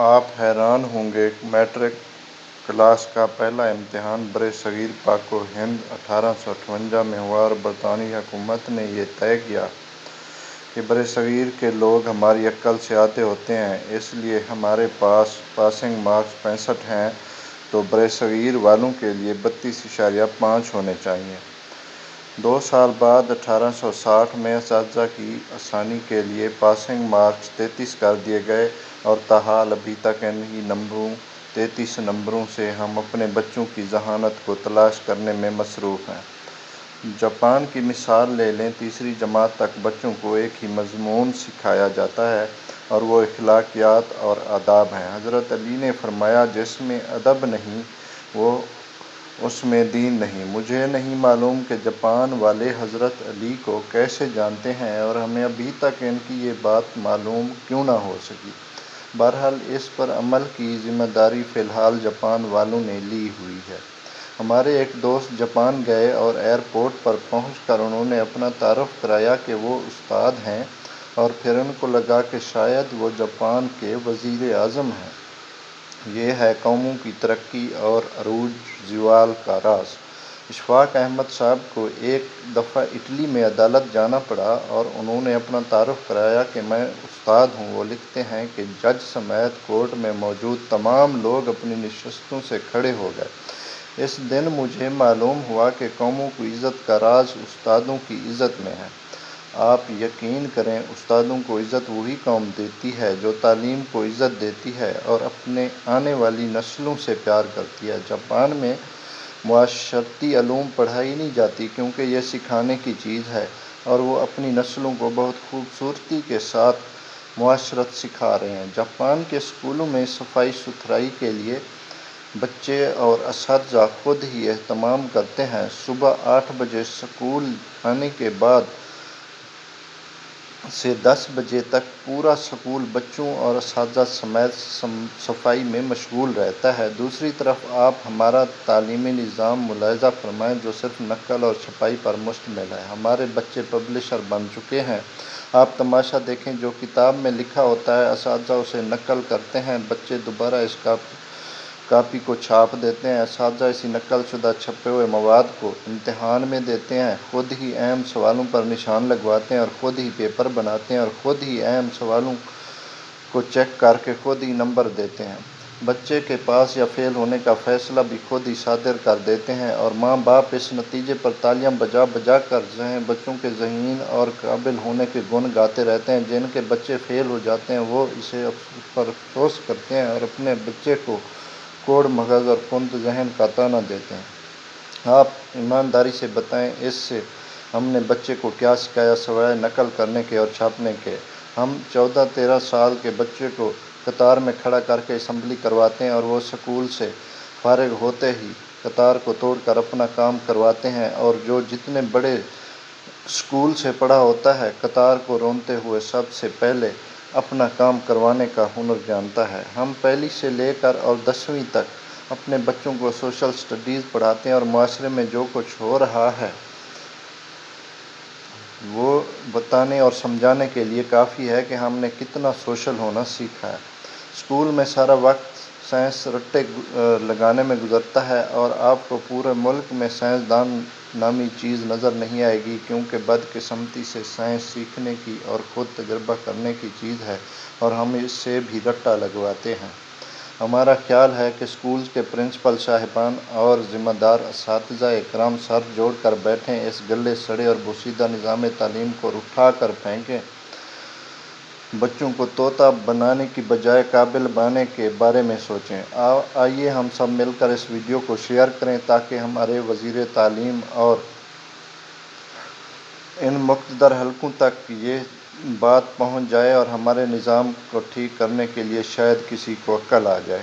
آپ حیران ہوں گے، میٹرک کلاس کا پہلا امتحان برصغیر پاک و ہند 1858 میں ہوا اور برطانوی حکومت نے یہ طے کیا کہ برصغیر کے لوگ ہماری عقل سے آتے ہوتے ہیں، اس لیے ہمارے پاس پاسنگ مارکس 65 ہیں تو برصغیر والوں کے لیے 32.5 ہونے چاہئیں۔ 2 سال بعد 1860 میں اساتذہ کی آسانی کے لیے پاسنگ مارکس 33 کر دیے گئے اور تاحال ابھی تک انہی 33 نمبروں سے ہم اپنے بچوں کی ذہانت کو تلاش کرنے میں مصروف ہیں۔ جاپان کی مثال لے لیں، تیسری جماعت تک بچوں کو ایک ہی مضمون سکھایا جاتا ہے اور وہ اخلاقیات اور آداب ہیں۔ حضرت علی نے فرمایا، جس میں ادب نہیں اس میں دین نہیں۔ مجھے نہیں معلوم کہ جاپان والے حضرت علی کو کیسے جانتے ہیں اور ہمیں ابھی تک ان کی یہ بات معلوم کیوں نہ ہو سکی۔ بہرحال اس پر عمل کی ذمہ داری فی الحال جاپان والوں نے لی ہوئی ہے۔ ہمارے ایک دوست جاپان گئے اور ایئرپورٹ پر پہنچ کر انہوں نے اپنا تعارف کرایا کہ وہ استاد ہیں اور پھر ان کو لگا کہ شاید وہ جاپان کے وزیر اعظم ہیں۔ یہ ہے قوموں کی ترقی اور عروج زوال کا راز۔ اشفاق احمد صاحب کو ایک دفعہ اٹلی میں عدالت جانا پڑا اور انہوں نے اپنا تعارف کرایا کہ میں استاد ہوں۔ وہ لکھتے ہیں کہ جج سمیت کورٹ میں موجود تمام لوگ اپنی نشستوں سے کھڑے ہو گئے۔ اس دن مجھے معلوم ہوا کہ قوموں کی عزت کا راز استادوں کی عزت میں ہے۔ آپ یقین کریں، استادوں کو عزت وہی قوم دیتی ہے جو تعلیم کو عزت دیتی ہے اور اپنے آنے والی نسلوں سے پیار کرتی ہے۔ جاپان میں معاشرتی علوم پڑھائی نہیں جاتی کیونکہ یہ سکھانے کی چیز ہے اور وہ اپنی نسلوں کو بہت خوبصورتی کے ساتھ معاشرت سکھا رہے ہیں۔ جاپان کے اسکولوں میں صفائی ستھرائی کے لیے بچے اور اساتذہ خود ہی اہتمام کرتے ہیں۔ صبح 8 بجے اسکول آنے کے بعد سے 10 بجے تک پورا اسکول بچوں اور اساتذہ سمیت صفائی میں مشغول رہتا ہے۔ دوسری طرف آپ ہمارا تعلیمی نظام ملاحظہ فرمائیں جو صرف نقل اور چھپائی پر مشتمل ہے۔ ہمارے بچے پبلشر بن چکے ہیں۔ آپ تماشا دیکھیں، جو کتاب میں لکھا ہوتا ہے اساتذہ اسے نقل کرتے ہیں، بچے دوبارہ اس کاپی کو چھاپ دیتے ہیں، اساتذہ اسی نقل شدہ چھپے ہوئے مواد کو امتحان میں دیتے ہیں، خود ہی اہم سوالوں پر نشان لگواتے ہیں اور خود ہی پیپر بناتے ہیں اور خود ہی اہم سوالوں کو چیک کر کے خود ہی نمبر دیتے ہیں۔ بچے کے پاس یا فیل ہونے کا فیصلہ بھی خود ہی صادر کر دیتے ہیں اور ماں باپ اس نتیجے پر تالیاں بجا بجا کر بچوں کے ذہین اور قابل ہونے کے گن گاتے رہتے ہیں۔ جن کے بچے فیل ہو جاتے ہیں وہ اس پر افسوس کرتے ہیں اور اپنے بچے کو کوڑ مغز اور کند ذہن کا طعنہ دیتے ہیں۔ آپ ایمانداری سے بتائیں، اس سے ہم نے بچے کو کیا سکھایا سوائے نقل کرنے کے اور چھاپنے کے؟ ہم 14-13 سال کے بچے کو قطار میں کھڑا کر کے اسمبلی کرواتے ہیں اور وہ اسکول سے فارغ ہوتے ہی قطار کو توڑ کر اپنا کام کرواتے ہیں، اور جو جتنے بڑے اسکول سے پڑھا ہوتا ہے قطار کو روندتے ہوئے سب سے پہلے اپنا کام کروانے کا ہنر جانتا ہے۔ ہم پہلی سے لے کر اور 10ویں تک اپنے بچوں کو سوشل اسٹڈیز پڑھاتے ہیں اور معاشرے میں جو کچھ ہو رہا ہے وہ بتانے اور سمجھانے کے لیے کافی ہے کہ ہم نے کتنا سوشل ہونا سیکھا ہے۔ اسکول میں سارا وقت سائنس رٹے لگانے میں گزرتا ہے اور آپ کو پورے ملک میں سائنسدان نامی چیز نظر نہیں آئے گی، کیونکہ بدقسمتی سے سائنس سیکھنے کی اور خود تجربہ کرنے کی چیز ہے اور ہم اس سے بھی رٹا لگواتے ہیں۔ ہمارا خیال ہے کہ اسکول کے پرنسپل صاحبان اور ذمہ دار اساتذہ کرام سر جوڑ کر بیٹھیں، اس گلے سڑے اور بوسیدہ نظام تعلیم کو اٹھا کر پھینکیں، بچوں کو طوطا بنانے کی بجائے قابل بنانے کے بارے میں سوچیں۔ آئیے ہم سب مل کر اس ویڈیو کو شیئر کریں تاکہ ہمارے وزیر تعلیم اور ان مقتدر حلقوں تک یہ بات پہنچ جائے اور ہمارے نظام کو ٹھیک کرنے کے لیے شاید کسی کو عقل آ جائے۔